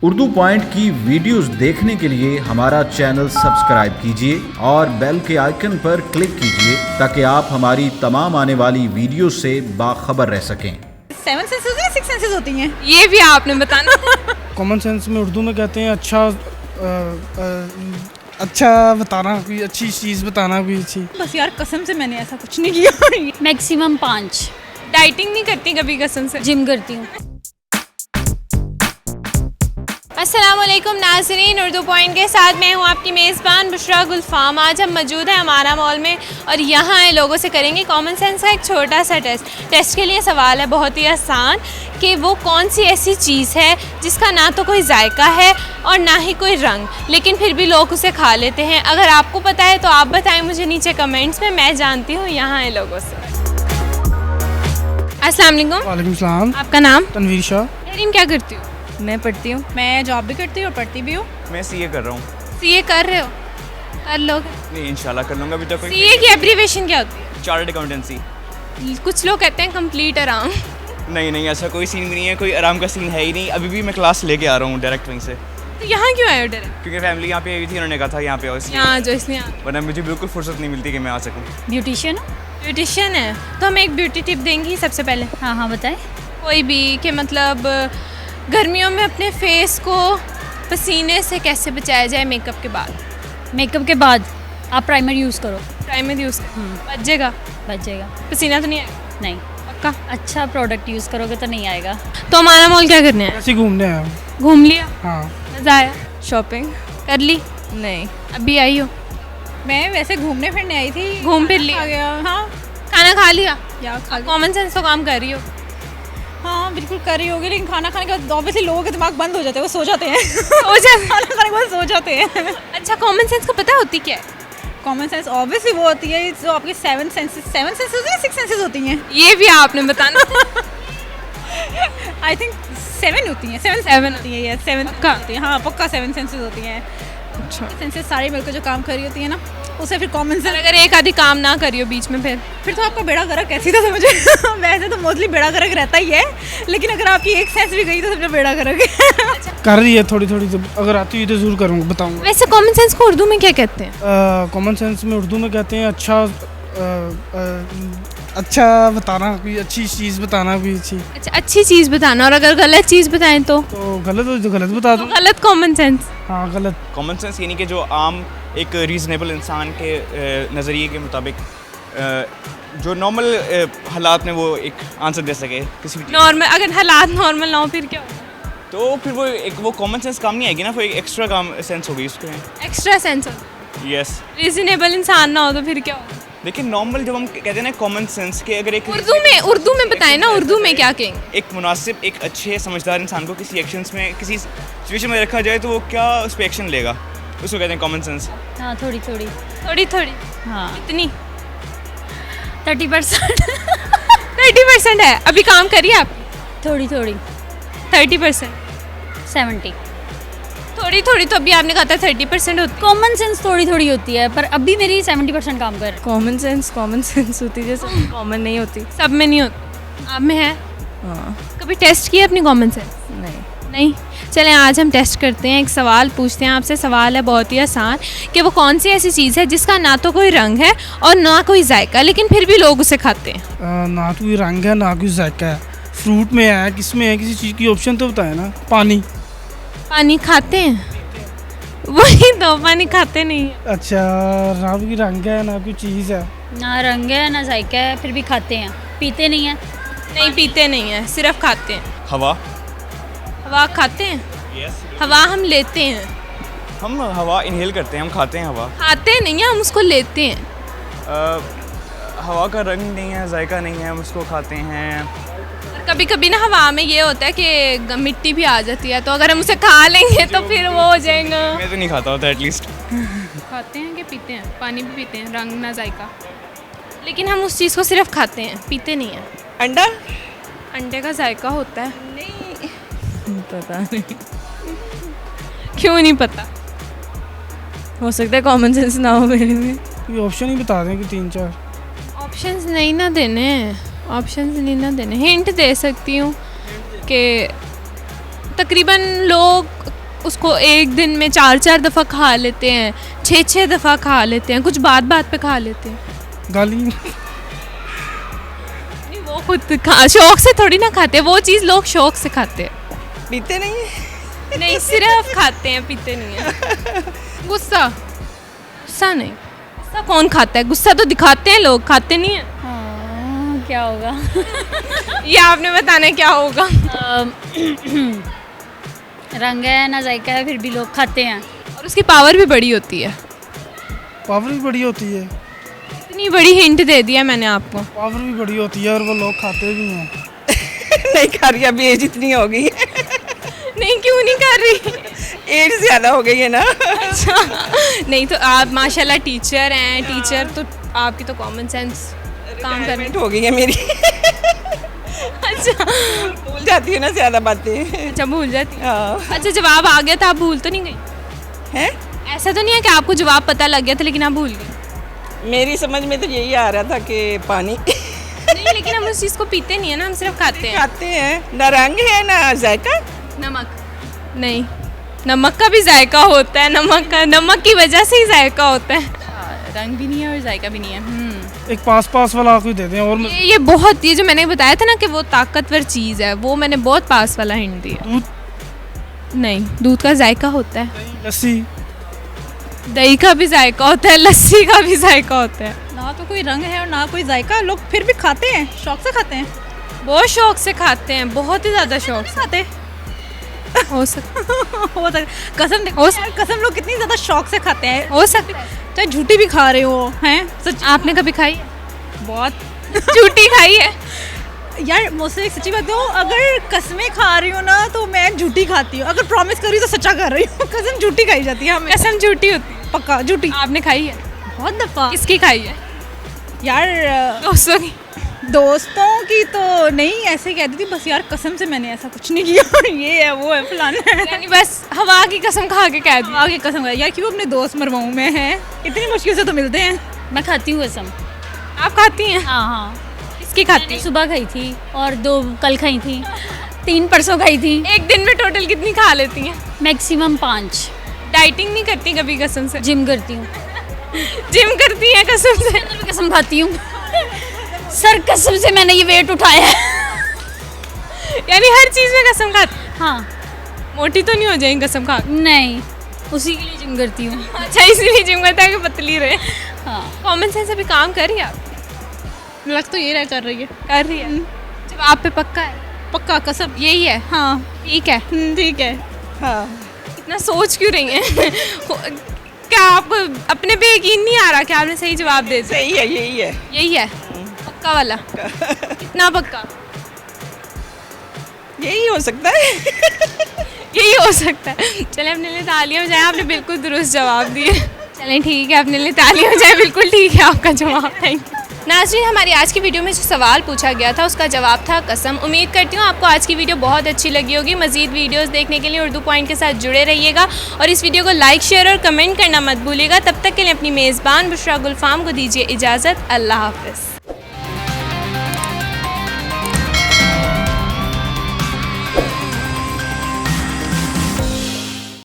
Urdu point की videos देखने के लिए हमारा चैनल सब्सक्राइब कीजिए और बेल के आइकन पर क्लिक कीजिए ताकि आप हमारी तमाम आने वाली वीडियो से बाखबर रह सकें। 7 सेंसेस या 6 सेंसेस होती हैं? ये भी आपने बताना। कॉमन सेंस में उर्दू में कहते हैं अच्छा बताना, कोई अच्छी चीज़ बताना, कोई अच्छी। बस यार कसम से मैंने ऐसा कुछ नहीं किया। मैक्सिमम 5। डाइटिंग नहीं करती कभी कसम से? जिम करती हूँ। अस्सलामुअलैकुम नाज़रीन, उर्दू पॉइंट के साथ मैं हूँ आपकी मेज़बान बुशरा गुलफाम। आज हम मौजूद हैं हमारा मॉल में और यहाँ आए लोगों से करेंगे कॉमन सेंस का एक छोटा सा टेस्ट के लिए सवाल है बहुत ही आसान कि वो कौन सी ऐसी चीज़ है जिसका ना तो कोई जायका है और ना ही कोई रंग, लेकिन फिर भी लोग उसे खा लेते हैं। अगर आपको पता है तो आप बताएं मुझे नीचे कमेंट्स में, मैं जानती हूँ यहाँ आए लोगों से। अस्सलाम वालेकुम। वालेकुम सलाम। आपका नाम? तनवीर शाह। तरीन क्या करती हो? मैं पढ़ती हूँ। मैं जॉब भी करती हूँ और पढ़ती भी हूँ। मैं सीए कर रहा हूँ। सीए कर रहे हो? कर लोगे? नहीं, इंशाल्लाह कर लूँगा। अभी तक कोई सीए की एब्रीविएशन क्या होती है? Chartered accountancy. कुछ लोग कहते हैं कंप्लीट आराम। नहीं, ऐसा कोई सीन भी नहीं है, कोई आराम का सीन है ही नहीं। अभी भी मैं क्लास लेके आ रहा हूँ डायरेक्ट वहीं से। तो यहाँ क्यों आए हो डायरेक्ट? क्योंकि फैमिली यहाँ पे आई थी, उन्होंने कहा था यहाँ पे आओ, इसलिए। यहाँ जो इसलिए वरना मुझे बिल्कुल फुर्सत नहीं मिलती कि मैं आ सकूँ। ब्यूटिशियन। ब्यूटिशियन है तो हम एक ब्यूटी टिप देंगी सबसे पहले। हाँ बताएं। कोई भी कि मतलब गर्मियों में अपने फेस को पसीने से कैसे बचाया जाए मेकअप के बाद? मेकअप के बाद आप प्राइमर यूज़ करो। प्राइमर यूज़ बच जाएगा? बच जाएगा। पसीना तो नहीं आएगा? नहीं। पक्का? अच्छा प्रोडक्ट यूज़ करोगे तो नहीं आएगा। तो हमारा मॉल क्या करने ऐसे ही घूमने आया हूँ। है? घूम लिया? हाँ। मज़ा आया? शॉपिंग कर ली? नहीं, अभी आई हो? मैं वैसे घूमने फिरने आई थी। घूम फिर लिया? आ गया। हाँ, खाना खा लिया? या खा लिया। कॉमन सेंस तो काम कर रही हो? हाँ बिल्कुल कर रही होगी, लेकिन खाना खाने के बाद ऑब्वियसली लोगों के दिमाग बंद हो जाते हैं, वो सो जाते हैं। हो जाए। खाना खाने के बाद सो जाते हैं। अच्छा, कॉमन सेंस को पता होती क्या है? कॉमन सेंस ऑब्वियसली वो होती है जो आपकी 7 सेंसेस या 6 सेंसेस होती हैं। ये भी आपने बताना। आई थिंक 7 होती हैं। 7 होती है, 7 पक्का? होती है। हाँ पक्का 7 सेंसेस होती हैं। अच्छा, सेंसेस सारी मिलकर जो काम कर रही होती है ना, उसे फिर कॉमन और सेंस। अगर एक आधी काम ना करियो बीच में फिर फिर तो आपका बेड़ा गर्क कैसी था समझे। वैसे तो मोस्टली बेड़ा गर्क रहता ही है, लेकिन अगर आपकी एक सेंस भी गई तो समझो बेड़ा गर्क है। कर रही है थोड़ी थोड़ी, तो अगर आती हुई तो ज़रूर करूँगा, बताऊँगा। वैसे कॉमन सेंस को उर्दू में क्या कहते हैं? कॉमन सेंस में उर्दू में कहते हैं अच्छा बताना, कोई अच्छी चीज़ बताना, कोई अच्छी। अच्छा, अच्छी चीज़ बताना। और अगर गलत चीज़ बताएं तो गलत हो तो गलत बता दो। गलत कॉमन सेंस। हाँ गलत। कॉमन सेंस यानी कि जो आम एक रीज़नेबल इंसान के नज़रिए के मुताबिक जो नॉर्मल हालात में वो एक आंसर दे सके किसी भी। नॉर्मल, अगर हालात नॉर्मल ना हो फिर क्या होगा? तो फिर वो कॉमन सेंस काम नहीं आएगी ना, फिर एक एक्स्ट्रा काम सेंस होगी उसको। एक्स्ट्रा सेंस हो। यस। रीजनेबल इंसान ना हो तो फिर क्या होगा? लेकिन नॉर्मल जब हम कहते हैं ना कॉमन सेंस के, अगर एक उर्दू में बताएं ना, उर्दू में क्या कहेंगे? एक मुनासिब, एक अच्छे समझदार इंसान को किसी एक्शंस में, किसी सिचुएशन में रखा जाए तो वो क्या उस पर एक्शन लेगा, उसको कहते हैं कॉमन सेंस। हाँ थोड़ी थोड़ी। थोड़ी थोड़ी? हाँ इतनी? 30%। 30% है। अभी काम करिए आप? थोड़ी थोड़ी। 30%? 70। थोड़ी थोड़ी तो अभी आपने कहा था 30% होती। कॉमन सेंस थोड़ी थोड़ी होती है, पर अभी मेरी 70% काम कर। कॉमन सेंस होती है, जैसे कॉमन नहीं होती। सब में नहीं होती, आप में है। हाँ। कभी टेस्ट किया अपनी कॉमन सेंस? नहीं। चलें आज हम टेस्ट करते हैं। एक सवाल पूछते हैं आपसे। सवाल है बहुत ही आसान कि वो कौन सी ऐसी चीज़ है जिसका ना तो कोई रंग है और ना कोई जायका, लेकिन फिर भी लोग उसे खाते हैं? ना कोई रंग है ना कोई जायका है। फ्रूट में है, किस में है, किसी चीज़ की ऑप्शन तो बताए ना। पानी। पानी खाते हैं? वही तो, पानी खाते नहीं है। अच्छा, ना कोई रंग है ना कोई चीज़ है। ना रंग है ना जायका है, फिर भी खाते हैं। पीते नहीं हैं। नहीं पीते नहीं है, सिर्फ खाते हैं। हवा। हवा खाते हैं? यस। हवा हम लेते हैं। हम हवा इनहेल करते हैं, हम खाते हैं हवा। खाते नहीं है, हम उसको लेते हैं। हवा का रंग नहीं है, जायका नहीं है, हम उसको खाते हैं। कभी कभी ना हवा में ये होता है कि मिट्टी भी आ जाती है, तो अगर हम उसे खा लेंगे तो फिर वो हो जाएगा। मैं तो नहीं खाता होता एटलीस्ट। खाते हैं कि पीते हैं? पानी भी पीते हैं, रंग ना जायका, लेकिन हम उस चीज़ को सिर्फ खाते हैं, पीते नहीं हैं। अंडा? अंडे का जायका होता है? नहीं पता नहीं। क्यों नहीं पता? हो सकता है कॉमन सेंस ना हो मेरे में। कोई ऑप्शन ही बता दें कि 3-4। ऑप्शंस नहीं ना देने, ऑप्शंस नहीं ना देने। हिंट दे सकती हूँ कि तकरीबन लोग उसको एक दिन में 4-4 दफ़ा खा लेते हैं, 6-6 दफ़ा खा लेते हैं, कुछ बात बात पे खा लेते हैं। गाली नहीं, वो खुद शौक से थोड़ी ना खाते, वो चीज़ लोग शौक से खाते हैं। पीते नहीं है। नहीं, सिर्फ खाते हैं, पीते नहीं है। गुस्सा, गुस्सा नहीं, गुस्सा कौन खाता है? गुस्सा तो दिखाते हैं लोग, खाते नहीं है। हाँ, क्या होगा? ये आपने बताना है क्या होगा। रंग है ना जायका है, फिर भी लोग खाते हैं। और उसकी पावर भी बड़ी होती है। पावर भी बड़ी होती है। इतनी बड़ी हिंट दे दिया मैंने आपको। पावर भी बड़ी होती है और वो लोग खाते भी हैं। नहीं खा रही, अभी एज इतनी हो गई है। नहीं, क्यों नहीं कर रही? एज ज़्यादा हो गई है ना। अच्छा, नहीं तो आप माशाल्लाह टीचर हैं, टीचर तो आपकी तो कॉमन सेंस काम करने। रिटायरमेंट हो गई है मेरी। अच्छा, भूल जाती है ना ज़्यादा बातें। अच्छा भूल जाती है। हाँ। अच्छा, जवाब आ गया था, आप भूल तो नहीं गई? है ऐसा तो नहीं है कि आपको जवाब पता लग गया था लेकिन आप भूल गए? मेरी समझ में तो यही आ रहा था कि पानी नहीं, लेकिन हम उस चीज़ को पीते नहीं है ना, हम सिर्फ खाते हैं। खाते हैं। ना रंग है ना जायका। नमक नहीं, नमक का भी जायका होता है, नमक की वजह से ही जायका होता है। रंग भी नहीं है और जायका भी नहीं है। एक पास वाला आपको दे दें और ये बहुत, ये जो मैंने बताया था ना कि वो ताकतवर चीज़ है, वो मैंने बहुत पास वाला हिंट दिया। दूध, नहीं, दूध का जायका होता है, लस्सी, दही का भी जायका होता है, लस्सी का भी जायका होता है। ना तो कोई रंग है और ना कोई जायका, लोग फिर भी खाते हैं, शौक से खाते हैं। बहुत शौक से खाते हैं, बहुत ही ज़्यादा शौक से खाते हो सकता हो सकता कसम देखो यार, कसम लोग कितनी ज़्यादा शौक से खाते हैं, हो सकता है। चाहे झूठी भी खा रहे हो हैं। सच आपने कभी खाई है? बहुत झूठी खाई है? यार मुझसे एक सच्ची बात हो, अगर कसमें खा रही हूँ ना तो मैं झूठी खाती हूँ, अगर प्रॉमिस कर रही हूँ तो सच्चा कर रही हूँ। कसम झूठी खाई जाती है हमें। कसम झूठी होती है? पक्का झूठी। आपने खाई है? बहुत दफ़ा। किसकी खाई है? यार दोस्तों की? दोस्तों की तो नहीं, ऐसे कहती थी बस यार कसम से मैंने ऐसा कुछ नहीं किया। ये है वो है फलाना है। यानी बस हवा की कसम खा के कह दी? आगे कसम खा यार, क्यों अपने दोस्त मरवाऊँ मैं? है इतनी मुश्किल से तो मिलते हैं। मैं खाती हूँ कसम। आप खाती हैं? हाँ हाँ, किसकी खाती मैंने हैं? सुबह खाई थी और 2 कल खाई थी, 3 परसों खाई थी। एक दिन में टोटल कितनी खा लेती हैं? मैक्सिमम 5। डाइटिंग नहीं करती कभी कसम से? जिम करती हूँ, जिम करती हैं कसम से? कसम खाती हूँ। सर कसम से मैंने ये वेट उठाया है। यानी हर चीज़ में कसम खाती? हाँ। मोटी तो नहीं हो जाएंगी कसम खा के? नहीं, उसी के लिए जिम करती हूँ। अच्छा, इसीलिए जिम करता है कि पतली रहे। हाँ। कॉमन सेंस अभी काम कर रही है आप? लग तो ये रहा कर रही है। कर रही है? जब आप पे पक्का है? पक्का कसम यही है? हाँ ठीक है। ठीक है। हाँ। इतना सोच क्यों रही हैं? क्या आपको अपने पे यकीन नहीं आ रहा कि आपने सही जवाब दे दिया? सही है, यही है। यही है पक्का वाला? कितना पक्का? यही हो सकता है। यही हो सकता है। चलें, अपने लिए तालियां बजाएं, आपने बिल्कुल दुरुस्त जवाब दिए। चलें ठीक है, अपने लिए तालियां बजाएं, बिल्कुल ठीक है आपका जवाब। Thank you. नाज़रीन, हमारी आज की वीडियो में जो सवाल पूछा गया था उसका जवाब था कसम। उम्मीद करती हूँ आपको आज की वीडियो बहुत अच्छी लगी होगी। मज़ीद वीडियोस देखने के लिए उर्दू पॉइंट के साथ जुड़े रहिएगा और इस वीडियो को लाइक, शेयर और कमेंट करना मत भूलिएगा। तब तक के लिए अपनी मेज़बान बुशरा गुल फाम को दीजिए इजाज़त। अल्लाह हाफ़िज़।